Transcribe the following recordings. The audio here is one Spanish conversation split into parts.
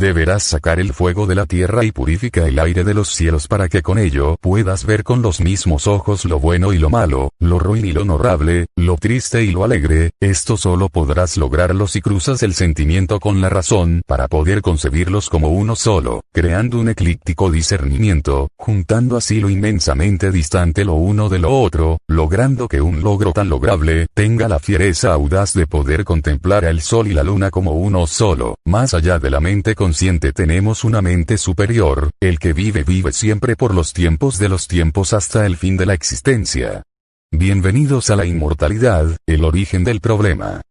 deberás sacar el fuego de la tierra y purifica el aire de los cielos para que con ello puedas ver con los mismos ojos lo bueno y lo malo, lo ruin y lo honorable, lo triste y lo alegre. Esto solo podrás lograrlo si cruzas el sentimiento con la razón para poder concebirlos como uno solo, creando un eclíptico discernimiento, juntando así lo inmensamente distante lo uno de lo otro, logrando que un logro tan lograble tenga la fiereza audaz de poder contemplar al sol y la luna como uno solo. Más allá de la mente consciente tenemos una mente superior, el que vive siempre por los tiempos de los tiempos hasta el fin de la existencia. Bienvenidos a la inmortalidad, el origen del problema.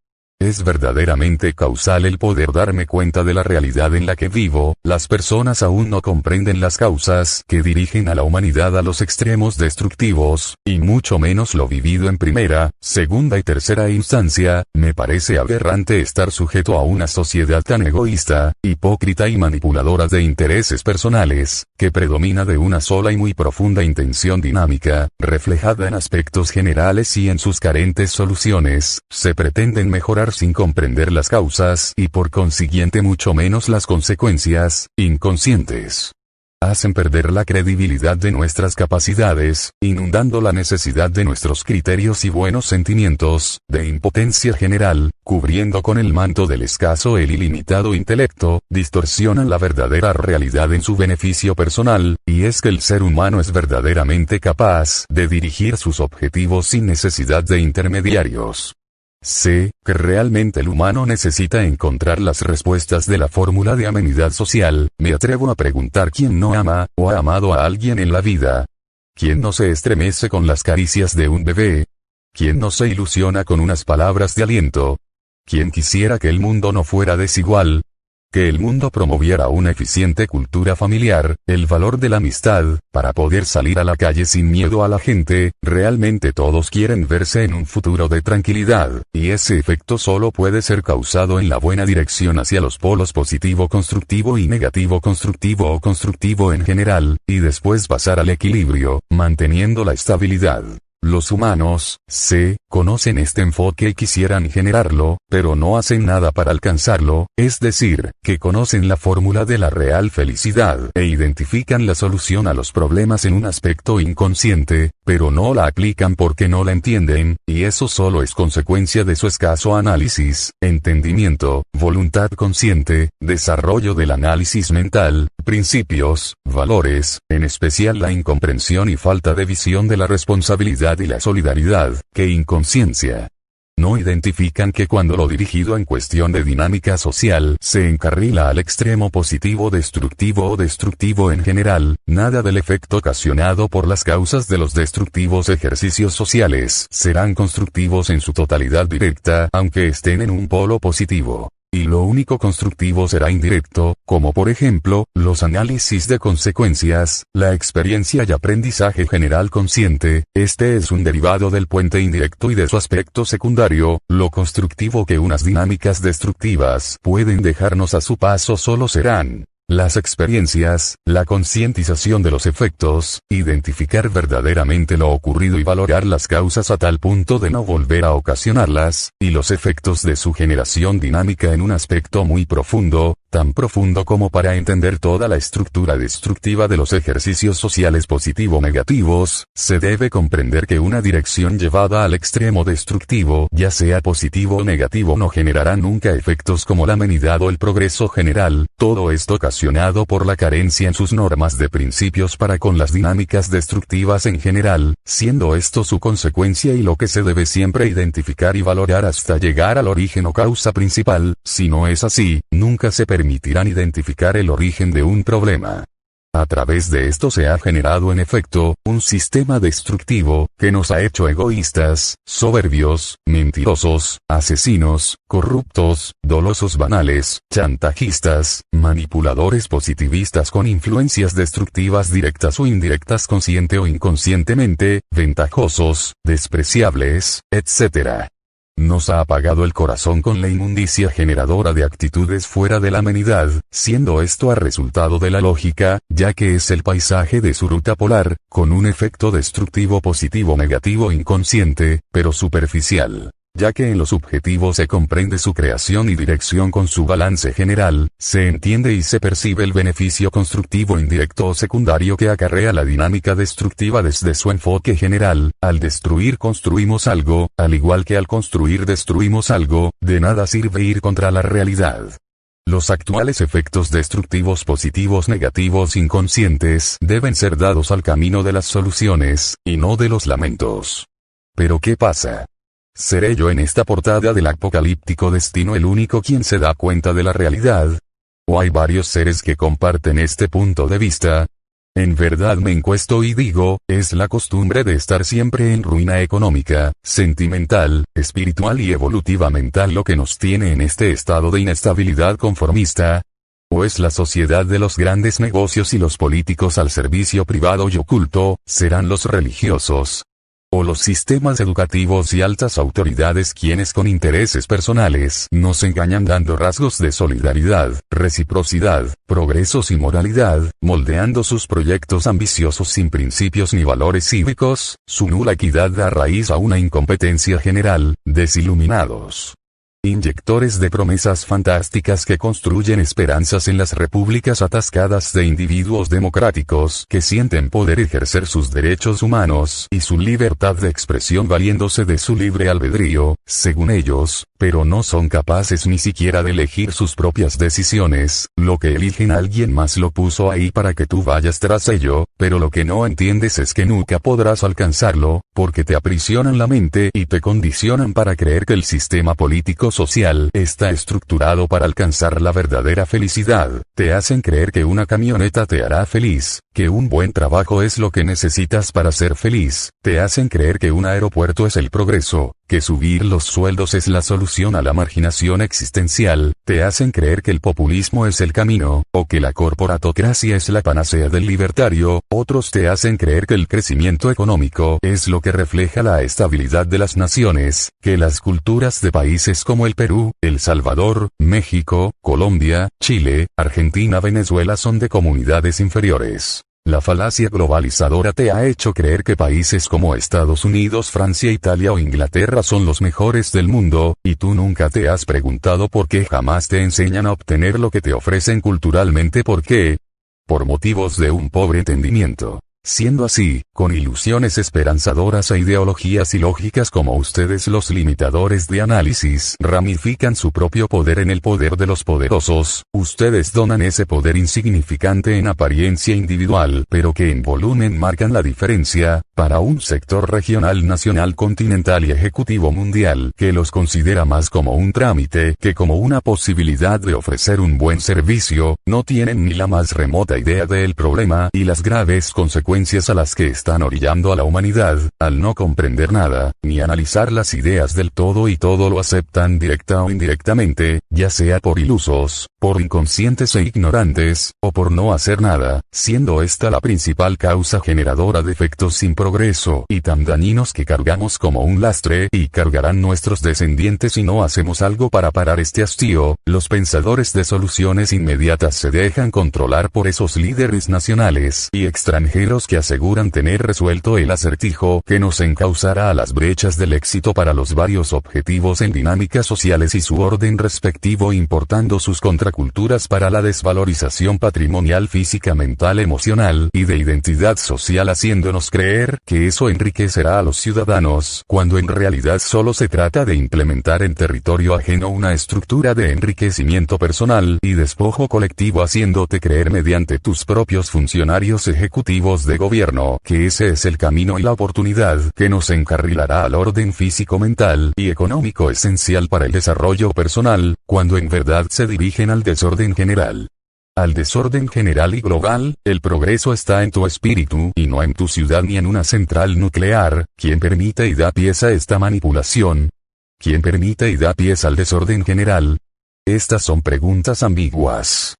Es verdaderamente causal el poder darme cuenta de la realidad en la que vivo. Las personas aún no comprenden las causas que dirigen a la humanidad a los extremos destructivos, y mucho menos lo vivido en primera, segunda y tercera instancia. Me parece aberrante estar sujeto a una sociedad tan egoísta, hipócrita y manipuladora de intereses personales, que predomina de una sola y muy profunda intención dinámica, reflejada en aspectos generales y en sus carentes soluciones. Se pretenden mejorar sin comprender las causas y por consiguiente mucho menos las consecuencias, inconscientes. Hacen perder la credibilidad de nuestras capacidades, inundando la necesidad de nuestros criterios y buenos sentimientos, de impotencia general, cubriendo con el manto del escaso el ilimitado intelecto, distorsionan la verdadera realidad en su beneficio personal, y es que el ser humano es verdaderamente capaz de dirigir sus objetivos sin necesidad de intermediarios. Sé que realmente el humano necesita encontrar las respuestas de la fórmula de amenidad social. Me atrevo a preguntar quién no ama, o ha amado a alguien en la vida. ¿Quién no se estremece con las caricias de un bebé? ¿Quién no se ilusiona con unas palabras de aliento? ¿Quién quisiera que el mundo no fuera desigual? Que el mundo promoviera una eficiente cultura familiar, el valor de la amistad, para poder salir a la calle sin miedo a la gente. Realmente todos quieren verse en un futuro de tranquilidad, y ese efecto solo puede ser causado en la buena dirección hacia los polos positivo-constructivo y negativo-constructivo o constructivo en general, y después pasar al equilibrio, manteniendo la estabilidad. Los humanos, conocen este enfoque y quisieran generarlo, pero no hacen nada para alcanzarlo, es decir, que conocen la fórmula de la real felicidad e identifican la solución a los problemas en un aspecto inconsciente, pero no la aplican porque no la entienden, y eso solo es consecuencia de su escaso análisis, entendimiento, voluntad consciente, desarrollo del análisis mental, principios, valores, en especial la incomprensión y falta de visión de la responsabilidad y la solidaridad, que inconsciencia. No identifican que cuando lo dirigido en cuestión de dinámica social se encarrila al extremo positivo destructivo o destructivo en general, nada del efecto ocasionado por las causas de los destructivos ejercicios sociales serán constructivos en su totalidad directa, aunque estén en un polo positivo. Y lo único constructivo será indirecto, como por ejemplo, los análisis de consecuencias, la experiencia y aprendizaje general consciente. Este es un derivado del puente indirecto y de su aspecto secundario. Lo constructivo que unas dinámicas destructivas pueden dejarnos a su paso solo serán las experiencias, la concientización de los efectos, identificar verdaderamente lo ocurrido y valorar las causas a tal punto de no volver a ocasionarlas, y los efectos de su generación dinámica en un aspecto muy profundo, tan profundo como para entender toda la estructura destructiva de los ejercicios sociales positivo-negativos. Se debe comprender que una dirección llevada al extremo destructivo, ya sea positivo o negativo, no generará nunca efectos como la amenidad o el progreso general. Todo esto ocasionado por la carencia en sus normas de principios para con las dinámicas destructivas en general, siendo esto su consecuencia y lo que se debe siempre identificar y valorar hasta llegar al origen o causa principal. Si no es así, nunca se permitirán identificar el origen de un problema. A través de esto se ha generado en efecto, un sistema destructivo, que nos ha hecho egoístas, soberbios, mentirosos, asesinos, corruptos, dolosos banales, chantajistas, manipuladores positivistas con influencias destructivas directas o indirectas consciente o inconscientemente, ventajosos, despreciables, etc. Nos ha apagado el corazón con la inmundicia generadora de actitudes fuera de la amenidad, siendo esto a resultado de la lógica, ya que es el paisaje de su ruta polar, con un efecto destructivo positivo negativo inconsciente, pero superficial. Ya que en lo subjetivo se comprende su creación y dirección con su balance general, se entiende y se percibe el beneficio constructivo indirecto o secundario que acarrea la dinámica destructiva desde su enfoque general. Al destruir construimos algo, al igual que al construir destruimos algo, de nada sirve ir contra la realidad. Los actuales efectos destructivos positivos negativos inconscientes deben ser dados al camino de las soluciones, y no de los lamentos. Pero ¿qué pasa? ¿Seré yo en esta portada del apocalíptico destino el único quien se da cuenta de la realidad? ¿O hay varios seres que comparten este punto de vista? En verdad me encuesto y digo, es la costumbre de estar siempre en ruina económica, sentimental, espiritual y evolutiva mental lo que nos tiene en este estado de inestabilidad conformista. ¿O es la sociedad de los grandes negocios y los políticos al servicio privado y oculto, serán los religiosos? ¿O los sistemas educativos y altas autoridades quienes con intereses personales nos engañan dando rasgos de solidaridad, reciprocidad, progresos y moralidad, moldeando sus proyectos ambiciosos sin principios ni valores cívicos? Su nula equidad da raíz a una incompetencia general, desiluminados. Inyectores de promesas fantásticas que construyen esperanzas en las repúblicas atascadas de individuos democráticos que sienten poder ejercer sus derechos humanos y su libertad de expresión valiéndose de su libre albedrío, según ellos, pero no son capaces ni siquiera de elegir sus propias decisiones. Lo que eligen alguien más lo puso ahí para que tú vayas tras ello, pero lo que no entiendes es que nunca podrás alcanzarlo, porque te aprisionan la mente y te condicionan para creer que el sistema político social está estructurado para alcanzar la verdadera felicidad. Te hacen creer que una camioneta te hará feliz, que un buen trabajo es lo que necesitas para ser feliz. Te hacen creer que un aeropuerto es el progreso, que subir los sueldos es la solución a la marginación existencial. Te hacen creer que el populismo es el camino, o que la corporatocracia es la panacea del libertario. Otros te hacen creer que el crecimiento económico es lo que refleja la estabilidad de las naciones, que las culturas de países como el Perú, El Salvador, México, Colombia, Chile, Argentina, Venezuela son de comunidades inferiores. La falacia globalizadora te ha hecho creer que países como Estados Unidos, Francia, Italia o Inglaterra son los mejores del mundo, y tú nunca te has preguntado por qué jamás te enseñan a obtener lo que te ofrecen culturalmente. ¿Por qué? Por motivos de un pobre entendimiento. Siendo así, con ilusiones esperanzadoras e ideologías ilógicas como ustedes los limitadores de análisis ramifican su propio poder en el poder de los poderosos, ustedes donan ese poder insignificante en apariencia individual pero que en volumen marcan la diferencia, para un sector regional, nacional, continental y ejecutivo mundial que los considera más como un trámite que como una posibilidad de ofrecer un buen servicio. No tienen ni la más remota idea del problema y las graves consecuencias a las que están orillando a la humanidad, al no comprender nada, ni analizar las ideas del todo y todo lo aceptan directa o indirectamente, ya sea por ilusos, por inconscientes e ignorantes, o por no hacer nada, siendo esta la principal causa generadora de efectos sin progreso y tan dañinos que cargamos como un lastre y cargarán nuestros descendientes si no hacemos algo para parar este hastío. Los pensadores de soluciones inmediatas se dejan controlar por esos líderes nacionales y extranjeros que aseguran tener resuelto el acertijo que nos encauzará a las brechas del éxito para los varios objetivos en dinámicas sociales y su orden respectivo, importando sus contraculturas para la desvalorización patrimonial, física, mental, emocional y de identidad social, haciéndonos creer que eso enriquecerá a los ciudadanos, cuando en realidad solo se trata de implementar en territorio ajeno una estructura de enriquecimiento personal y despojo colectivo, haciéndote creer mediante tus propios funcionarios ejecutivos de gobierno que ese es el camino y la oportunidad que nos encarrilará al orden físico, mental y económico esencial para el desarrollo personal, cuando en verdad se dirigen al desorden general. Al desorden general y global. El progreso está en tu espíritu y no en tu ciudad ni en una central nuclear. ¿Quién permite y da pies a esta manipulación? ¿Quién permite y da pies al desorden general? Estas son preguntas ambiguas.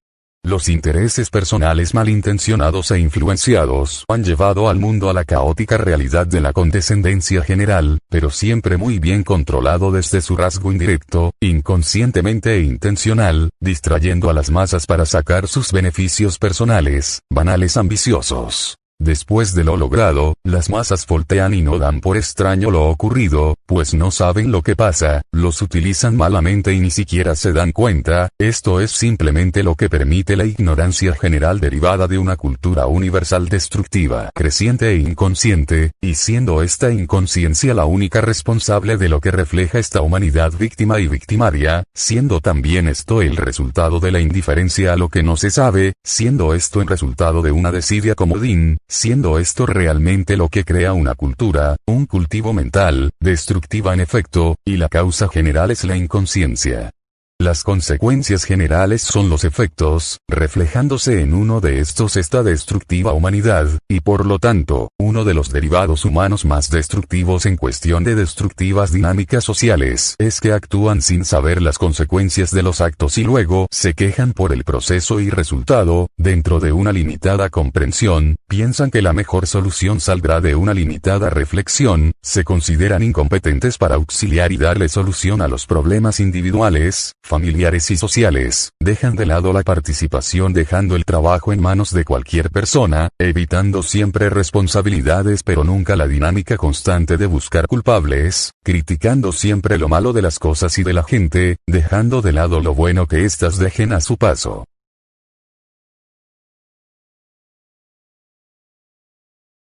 Los intereses personales malintencionados e influenciados han llevado al mundo a la caótica realidad de la condescendencia general, pero siempre muy bien controlado desde su rasgo indirecto, inconscientemente e intencional, distrayendo a las masas para sacar sus beneficios personales, banales, ambiciosos. Después de lo logrado, las masas voltean y no dan por extraño lo ocurrido, pues no saben lo que pasa, los utilizan malamente y ni siquiera se dan cuenta. Esto es simplemente lo que permite la ignorancia general derivada de una cultura universal destructiva, creciente e inconsciente, y siendo esta inconsciencia la única responsable de lo que refleja esta humanidad víctima y victimaria, siendo también esto el resultado de la indiferencia a lo que no se sabe, siendo esto el resultado de una desidia comodín, siendo esto realmente lo que crea una cultura, un cultivo mental, destructiva en efecto, y la causa general es la inconsciencia. Las consecuencias generales son los efectos, reflejándose en uno de estos esta destructiva humanidad, y por lo tanto, uno de los derivados humanos más destructivos en cuestión de destructivas dinámicas sociales es que actúan sin saber las consecuencias de los actos y luego se quejan por el proceso y resultado, dentro de una limitada comprensión, piensan que la mejor solución saldrá de una limitada reflexión, se consideran incompetentes para auxiliar y darle solución a los problemas individuales, familiares y sociales, dejan de lado la participación dejando el trabajo en manos de cualquier persona, evitando siempre responsabilidades pero nunca la dinámica constante de buscar culpables, criticando siempre lo malo de las cosas y de la gente, dejando de lado lo bueno que éstas dejen a su paso.